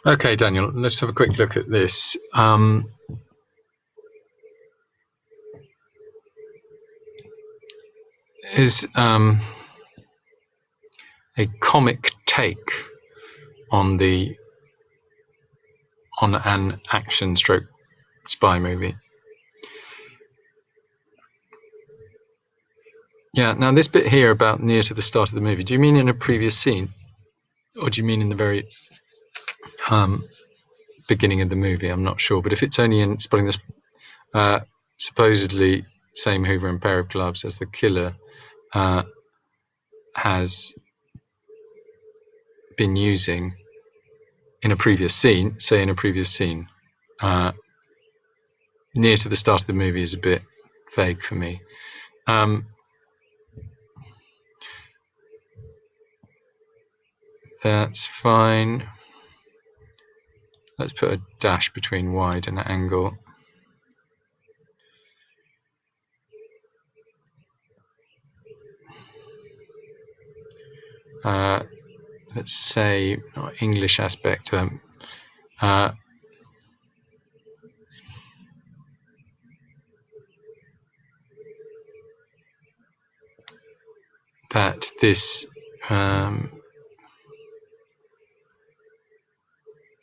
Okay, Daniel, let's have a quick look at this. Is a comic take on an action stroke spy movie. Yeah, now this bit here about near to the start of the movie, do you mean in a previous scene? Or do you mean in the very beginning of the movie? I'm not sure. But if it's only in spotting this supposedly same Hoover and pair of gloves as the killer has been using in a previous scene, say in a previous scene, near to the start of the movie is a bit vague for me. That's fine. Let's put a dash between wide and angle. Let's say English aspect. That this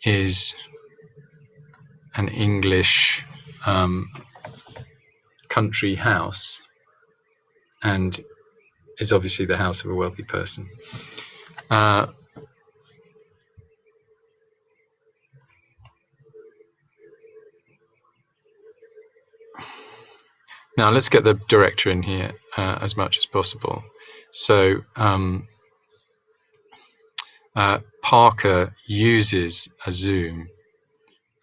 is an English country house and is obviously the house of a wealthy person. Now let's get the director in here as much as possible. So Parker uses a zoom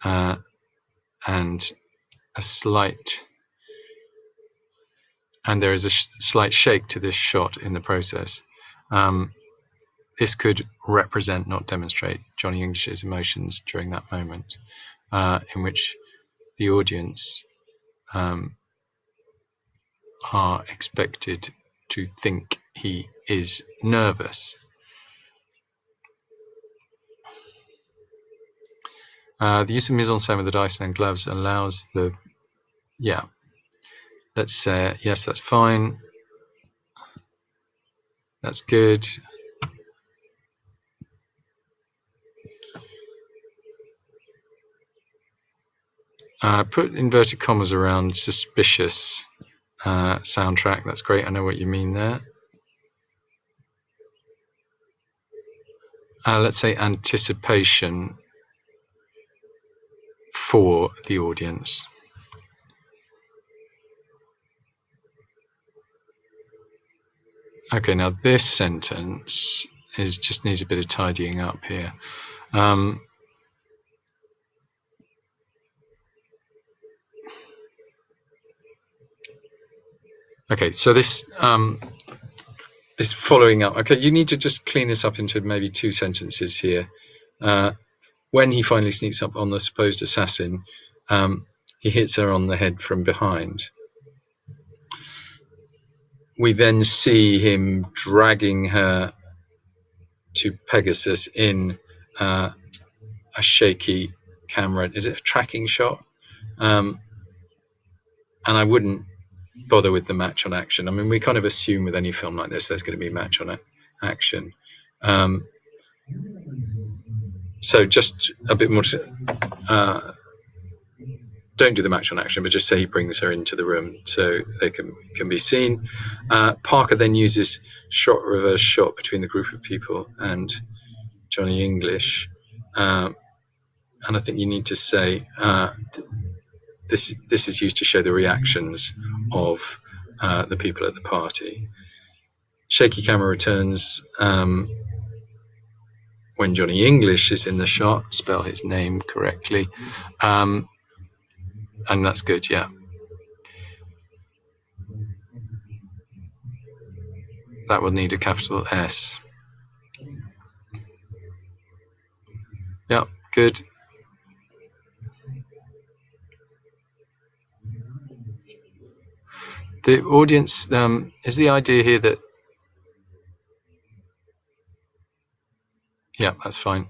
and a slight, and there is a slight shake to this shot in the process. This could represent, not demonstrate, Johnny English's emotions during that moment, in which the audience are expected to think he is nervous. The use of mise-en-scène with the dice and gloves allows the, let's say, yes, that's fine. That's good. Put inverted commas around suspicious soundtrack. That's great. I know what you mean there. Let's say anticipation for the audience. Okay, now this sentence just needs a bit of tidying up here. Okay, so this following up. Okay, you need to just clean this up into maybe 2 sentences here. When he finally sneaks up on the supposed assassin, he hits her on the head from behind. We then see him dragging her to Pegasus in a shaky camera. Is it a tracking shot? And I wouldn't bother with the match on action. I mean, we kind of assume with any film like this, there's going to be a match on action. So just a bit more. Don't do the match on action, but just say he brings her into the room so they can be seen. Parker then uses reverse shot between the group of people and Johnny English, and I think you need to say this is used to show the reactions of the people at the party. Shaky camera returns when Johnny English is in the shot. Spell his name correctly. And that's good, yeah. That will need a capital S. Yeah, good. The audience, is the idea here that, yeah, that's fine.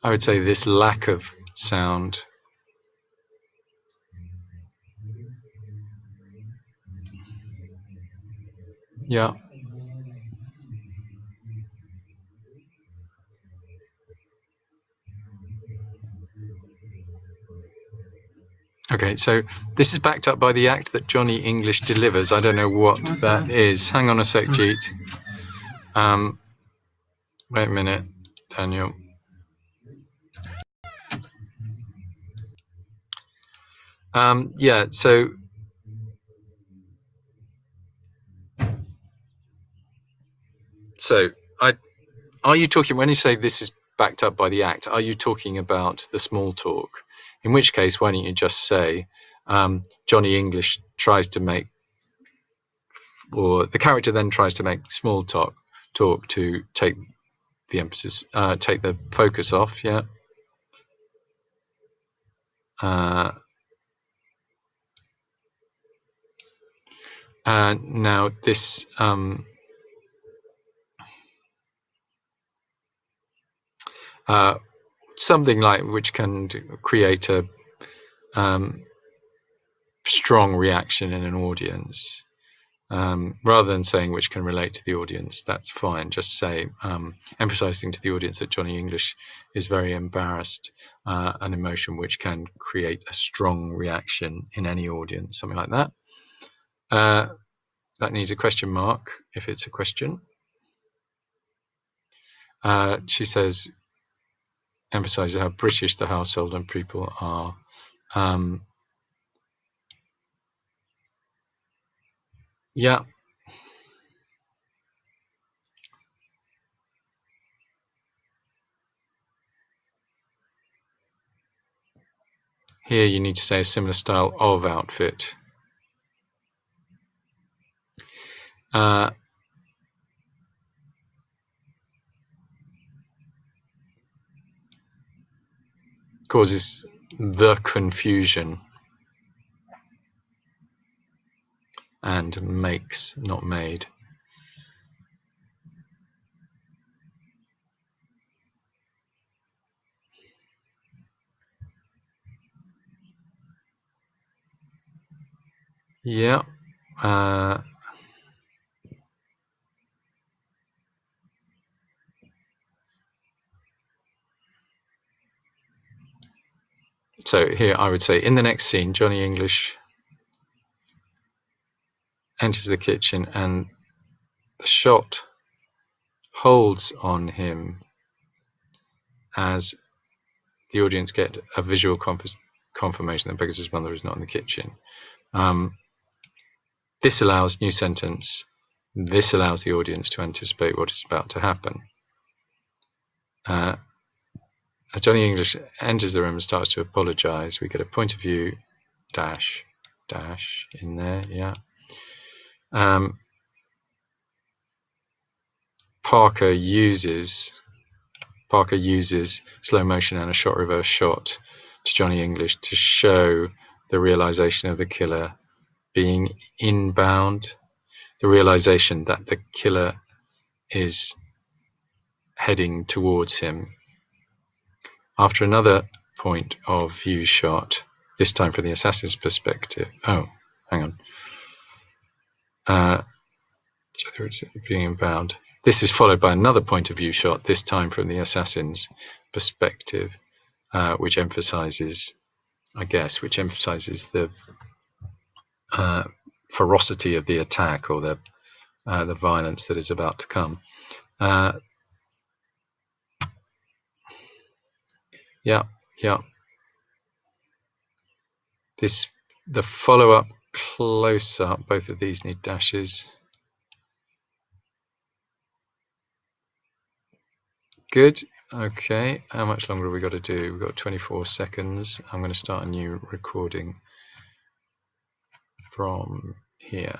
I would say this lack of sound yeah. Okay, so this is backed up by the act that Johnny English delivers. I don't know what that is. Hang on a sec, Jeet. Wait a minute, Daniel. Yeah, so are you talking, when you say this is backed up by the act, are you talking about the small talk? In which case, why don't you just say Johnny English tries to make, or the character then tries to make small talk to take the emphasis, take the focus off, yeah. Now this something like which can create a strong reaction in an audience. Rather than saying which can relate to the audience, that's fine. Just say emphasizing to the audience that Johnny English is very embarrassed, an emotion which can create a strong reaction in any audience, something like that. That needs a question mark if it's a question. She says, emphasizes how British the household and people are. Yeah. Here you need to say a similar style of outfit. Causes the confusion and makes, not made. Yeah. So here I would say, in the next scene, Johnny English enters the kitchen and the shot holds on him as the audience get a visual confirmation that Beggar's mother is not in the kitchen. This allows, new sentence, this allows the audience to anticipate what is about to happen. As Johnny English enters the room and starts to apologize, we get a point of view dash in there, yeah. Parker uses slow motion and a shot reverse shot to Johnny English to show the realization of the killer being inbound, the realization that the killer is heading towards him. After another point of view shot, this time from the assassin's perspective. Oh, hang on. Being inbound. This is followed by another point of view shot, this time from the assassin's perspective, which emphasizes the ferocity of the attack, or the violence that is about to come. Yeah. The follow-up close-up, both of these need dashes. Good. Okay, how much longer have we got to do? We've got 24 seconds. I'm going to start a new recording from here.